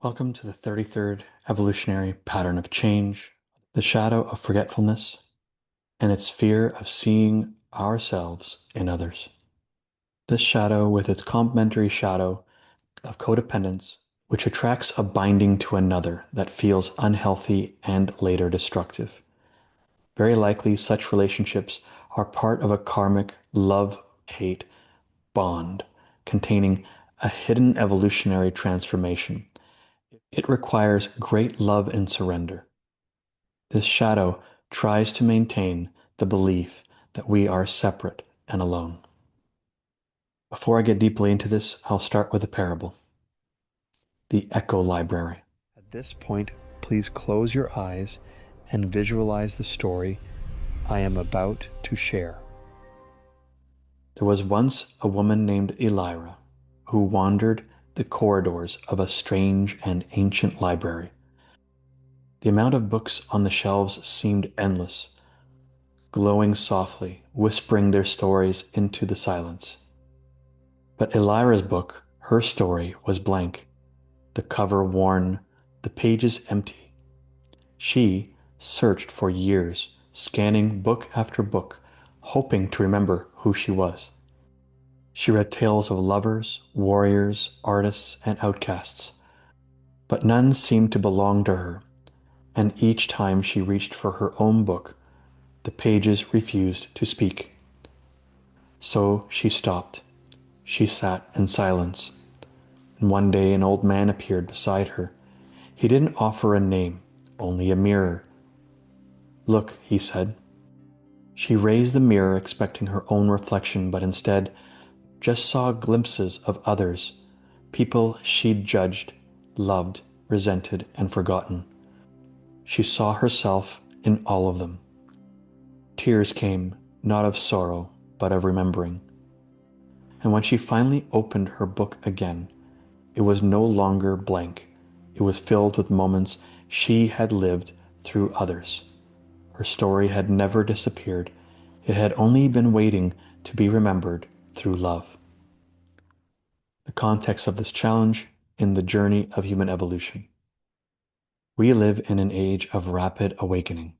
Welcome to the 33rd evolutionary pattern of change, the shadow of forgetfulness, and its fear of seeing ourselves in others. This shadow, with its complementary shadow of codependence, which attracts a binding to another that feels unhealthy and later destructive. Very likely, such relationships are part of a karmic love-hate bond containing a hidden evolutionary transformation. It requires great love and surrender. This shadow tries to maintain the belief that we are separate and alone. Before I get deeply into this, I'll start with a parable. The Echo Library. At this point, please close your eyes and visualize the story I am about to share. There was once a woman named Elira who wandered the corridors of a strange and ancient library. The amount of books on the shelves seemed endless, glowing softly, whispering their stories into the silence. But Elira's book, her story, was blank, the cover worn, the pages empty. She searched for years, scanning book after book, hoping to remember who she was. She read tales of lovers, warriors, artists, and outcasts, but none seemed to belong to her, and each time she reached for her own book, the pages refused to speak. So she stopped. She sat in silence, and one day an old man appeared beside her. He didn't offer a name, only a mirror. "Look," he said. She raised the mirror expecting her own reflection, but instead just saw glimpses of others, people she'd judged, loved, resented, and forgotten. She saw herself in all of them. Tears came, not of sorrow, but of remembering. And when she finally opened her book again, it was no longer blank. It was filled with moments she had lived through others. Her story had never disappeared. It had only been waiting to be remembered through love. The context of this challenge in the journey of human evolution. We live in an age of rapid awakening,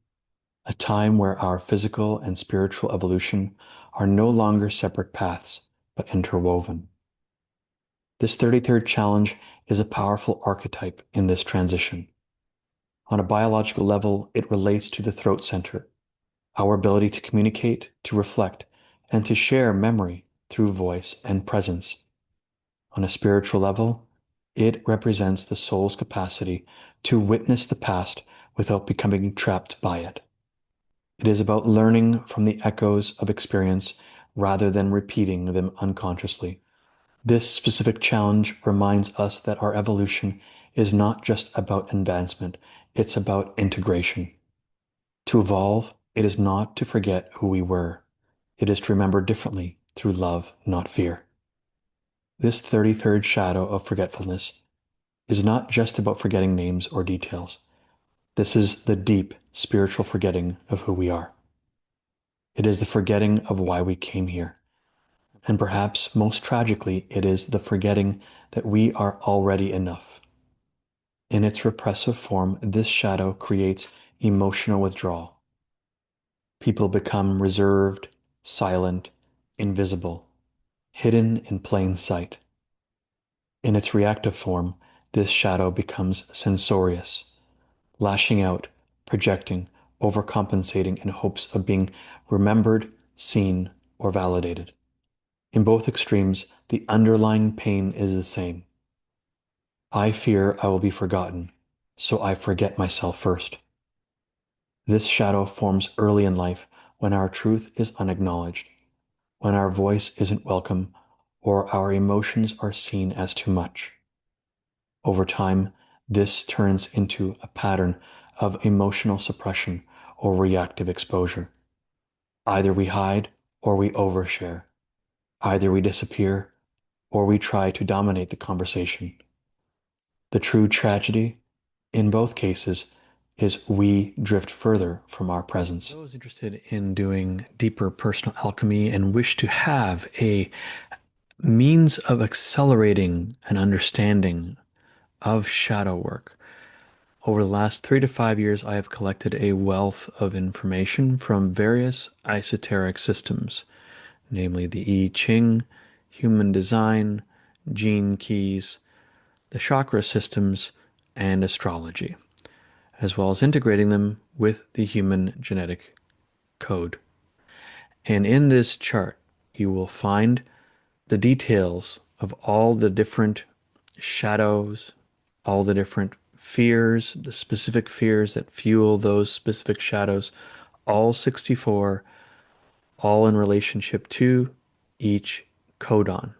a time where our physical and spiritual evolution are no longer separate paths, but interwoven. This 33rd challenge is a powerful archetype in this transition. On a biological level, it relates to the throat center, our ability to communicate, to reflect, and to share memory through voice and presence. On a spiritual level, it represents the soul's capacity to witness the past without becoming trapped by it. It is about learning from the echoes of experience rather than repeating them unconsciously. This specific challenge reminds us that our evolution is not just about advancement, it's about integration. To evolve, it is not to forget who we were. It is to remember differently through love, not fear. This 33rd shadow of forgetfulness is not just about forgetting names or details. This is the deep spiritual forgetting of who we are. It is the forgetting of why we came here. And perhaps most tragically, it is the forgetting that we are already enough. In its repressive form, this shadow creates emotional withdrawal. People become reserved, silent, invisible, hidden in plain sight. In its reactive form, this shadow becomes censorious, lashing out, projecting, overcompensating in hopes of being remembered, seen, or validated. In both extremes, the underlying pain is the same. I fear I will be forgotten, so I forget myself first. This shadow forms early in life when our truth is unacknowledged, when our voice isn't welcome, or our emotions are seen as too much. Over time, this turns into a pattern of emotional suppression or reactive exposure. Either we hide or we overshare. Either we disappear or we try to dominate the conversation. The true tragedy in both cases is we drift further from our presence. Those interested in doing deeper personal alchemy and wish to have a means of accelerating an understanding of shadow work. Over the last 3 to 5 years, I have collected a wealth of information from various esoteric systems, namely the I Ching, human design, gene keys, the chakra systems, and astrology, as well as integrating them with the human genetic code. And in this chart, you will find the details of all the different shadows, all the different fears, the specific fears that fuel those specific shadows, all 64, all in relationship to each codon.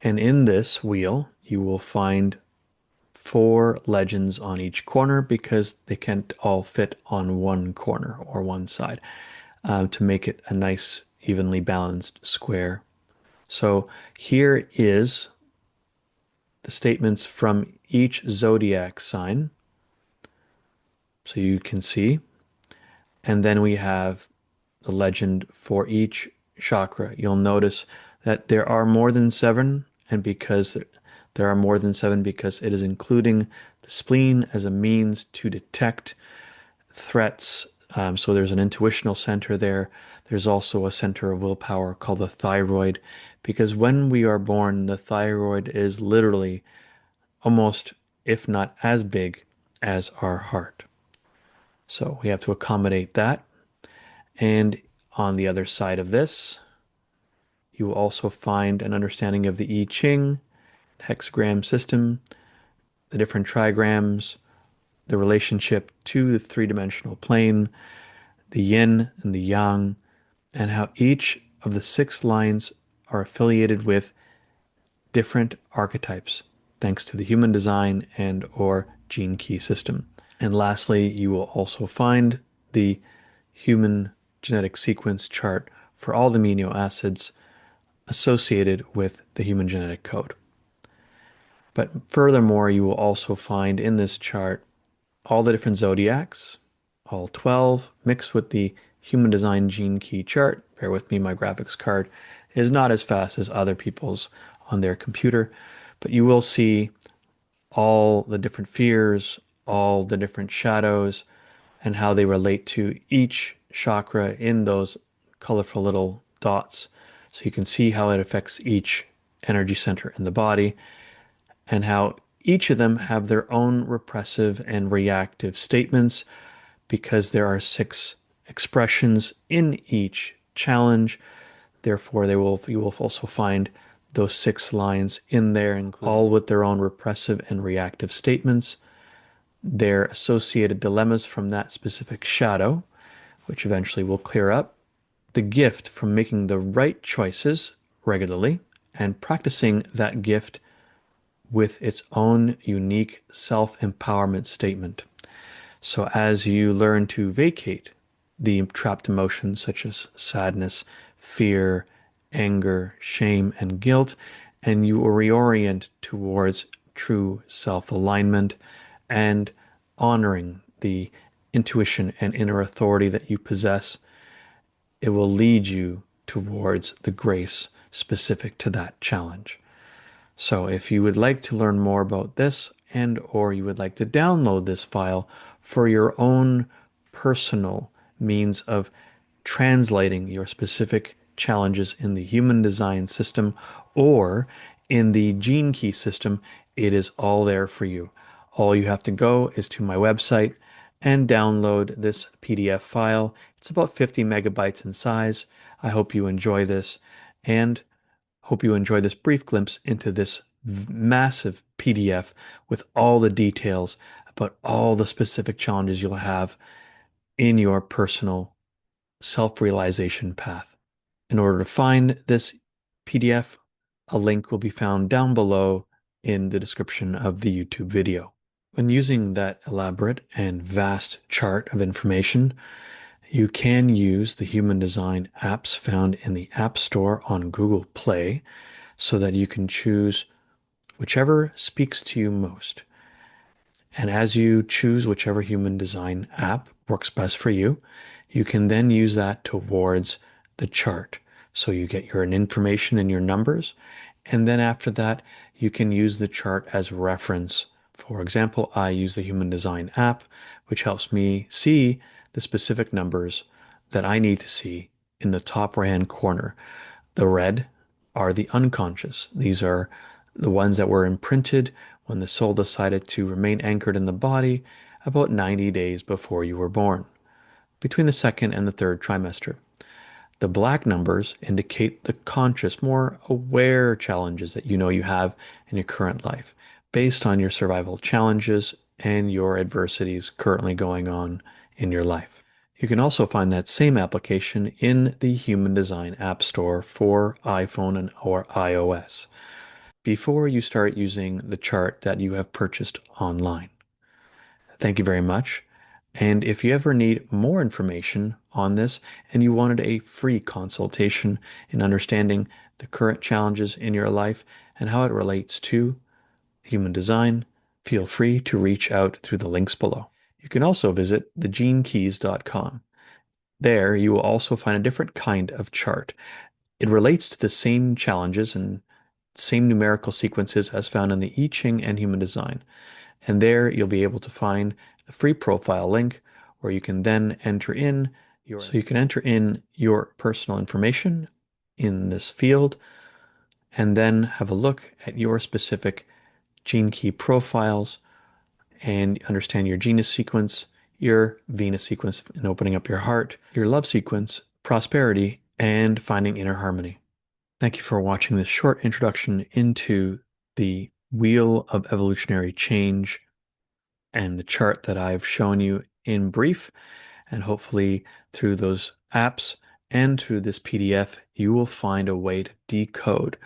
And in this wheel, you will find 4 legends on each corner because they can't all fit on one corner or one side to make it a nice, evenly balanced square. So here is the statements from each zodiac sign, so you can see. And then we have the legend for each chakra. You'll notice that there are more than 7, and because there are more than 7, because it is including the spleen as a means to detect threats. So there's an intuitional center there. There's also a center of willpower called the thyroid, because when we are born, the thyroid is literally almost, if not as big as our heart. So we have to accommodate that. And on the other side of this, you will also find an understanding of the I Ching, the hexagram system, the different trigrams, the relationship to the three-dimensional plane, the yin and the yang, and how each of the 6 lines are affiliated with different archetypes, thanks to the human design and or gene key system. And lastly, you will also find the human genetic sequence chart for all the amino acids associated with the human genetic code. But furthermore, you will also find in this chart all the different zodiacs, all 12, mixed with the human design gene key chart. Bear with me, my graphics card is not as fast as other people's on their computer, but you will see all the different fears, all the different shadows, and how they relate to each chakra in those colorful little dots. So you can see how it affects each energy center in the body and how each of them have their own repressive and reactive statements because there are 6 expressions in each challenge. Therefore, you will also find those 6 lines in there, all with their own repressive and reactive statements, their associated dilemmas from that specific shadow, which eventually will clear up, the gift from making the right choices regularly and practicing that gift with its own unique self-empowerment statement. So as you learn to vacate the trapped emotions such as sadness, fear, anger, shame, and guilt, and you will reorient towards true self-alignment and honoring the intuition and inner authority that you possess, it will lead you towards the grace specific to that challenge. So if you would like to learn more about this and or you would like to download this file for your own personal means of translating your specific challenges in the human design system or in the gene key system, it is all there for you. All you have to go is to my website and download this PDF file. It's about 50 megabytes in size. I hope you enjoy this and hope you enjoy this brief glimpse into this massive PDF with all the details about all the specific challenges you'll have in your personal self-realization path. In order to find this PDF, a link will be found down below in the description of the YouTube video. When using that elaborate and vast chart of information, you can use the human design apps found in the App Store on Google Play so that you can choose whichever speaks to you most. And as you choose whichever human design app works best for you, you can then use that towards the chart. So you get your information and your numbers. And then after that, you can use the chart as reference For example, I use the Human Design app, which helps me see the specific numbers that I need to see in the top right-hand corner. The red are the unconscious. These are the ones that were imprinted when the soul decided to remain anchored in the body about 90 days before you were born, between the second and the third trimester. The black numbers indicate the conscious, more aware challenges that you know you have in your current life, based on your survival challenges and your adversities currently going on in your life. You can also find that same application in the Human Design App Store for iPhone and or iOS before you start using the chart that you have purchased online. Thank you very much. And if you ever need more information on this and you wanted a free consultation in understanding the current challenges in your life and how it relates to human design, feel free to reach out through the links below. You can also visit thegenekeys.com. There, you will also find a different kind of chart. It relates to the same challenges and same numerical sequences as found in the I Ching and Human Design. And there you'll be able to find a free profile link where you can then enter in your personal information in this field and then have a look at your specific gene key profiles and understand your genus sequence, your Venus sequence in opening up your heart, your love sequence, prosperity, and finding inner harmony. Thank you for watching this short introduction into the Wheel of Evolutionary Change and the chart that I've shown you in brief. And hopefully through those apps and through this PDF, you will find a way to decode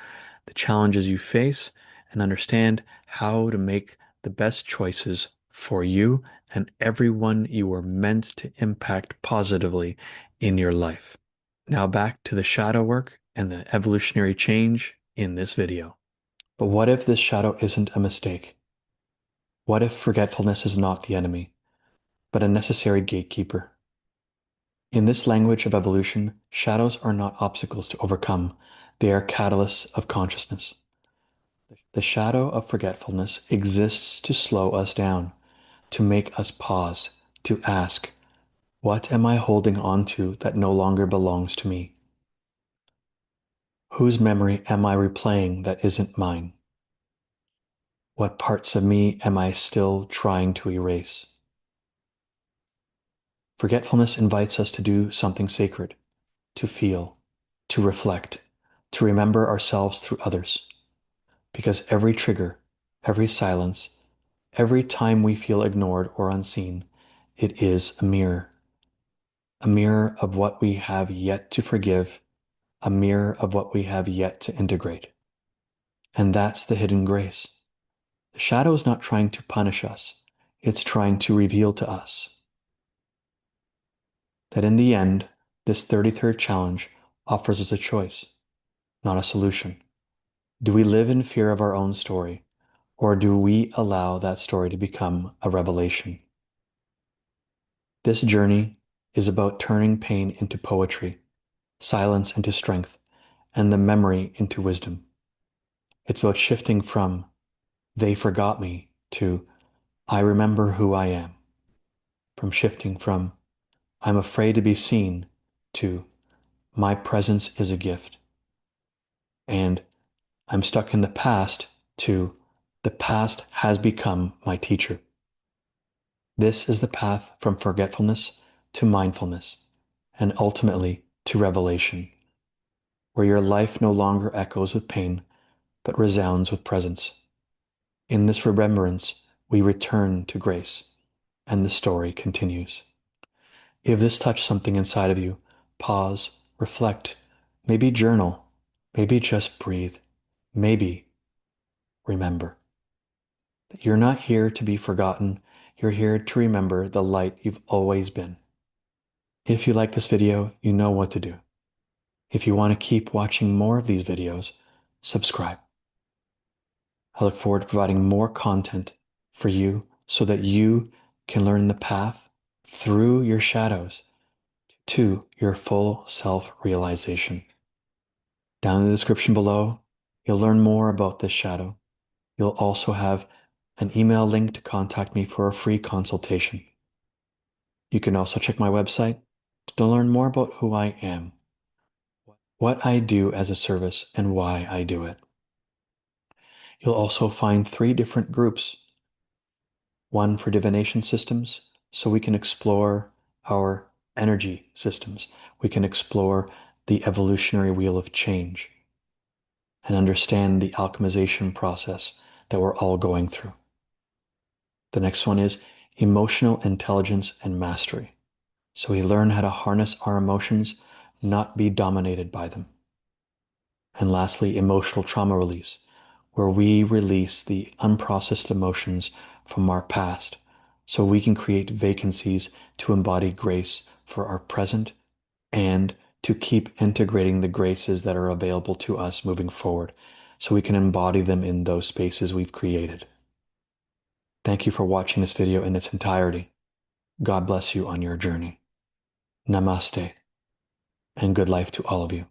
the challenges you face and understand how to make the best choices for you and everyone you were meant to impact positively in your life. Now back to the shadow work and the evolutionary change in this video. But what if this shadow isn't a mistake? What if forgetfulness is not the enemy, but a necessary gatekeeper? In this language of evolution, shadows are not obstacles to overcome. They are catalysts of consciousness. The shadow of forgetfulness exists to slow us down, to make us pause, to ask, what am I holding on to that no longer belongs to me? Whose memory am I replaying that isn't mine? What parts of me am I still trying to erase? Forgetfulness invites us to do something sacred, to feel, to reflect, to remember ourselves through others. Because every trigger, every silence, every time we feel ignored or unseen, it is a mirror of what we have yet to forgive, a mirror of what we have yet to integrate. And that's the hidden grace. The shadow is not trying to punish us. It's trying to reveal to us that in the end, this 33rd challenge offers us a choice, not a solution. Do we live in fear of our own story, or do we allow that story to become a revelation? This journey is about turning pain into poetry, silence into strength, and the memory into wisdom. It's about shifting from they forgot me to I remember who I am. Shifting from I'm afraid to be seen to my presence is a gift. And I'm stuck in the past to the past has become my teacher. This is the path from forgetfulness to mindfulness and ultimately to revelation, where your life no longer echoes with pain, but resounds with presence. In this remembrance, we return to grace, and the story continues. If this touched something inside of you, pause, reflect, maybe journal, maybe just breathe, maybe remember that you're not here to be forgotten. You're here to remember the light you've always been. If you like this video, you know what to do. If you want to keep watching more of these videos, subscribe. I look forward to providing more content for you so that you can learn the path through your shadows to your full self-realization. Down in the description below, you'll learn more about this shadow. You'll also have an email link to contact me for a free consultation. You can also check my website to learn more about who I am, what I do as a service, and why I do it. You'll also find 3 different groups. One for divination systems, so we can explore our energy systems. We can explore the evolutionary wheel of change and understand the alchemization process that we're all going through. The next one is emotional intelligence and mastery. So we learn how to harness our emotions, not be dominated by them. And lastly, emotional trauma release, where we release the unprocessed emotions from our past so we can create vacancies to embody grace for our present and to keep integrating the graces that are available to us moving forward so we can embody them in those spaces we've created. Thank you for watching this video in its entirety. God bless you on your journey. Namaste, and good life to all of you.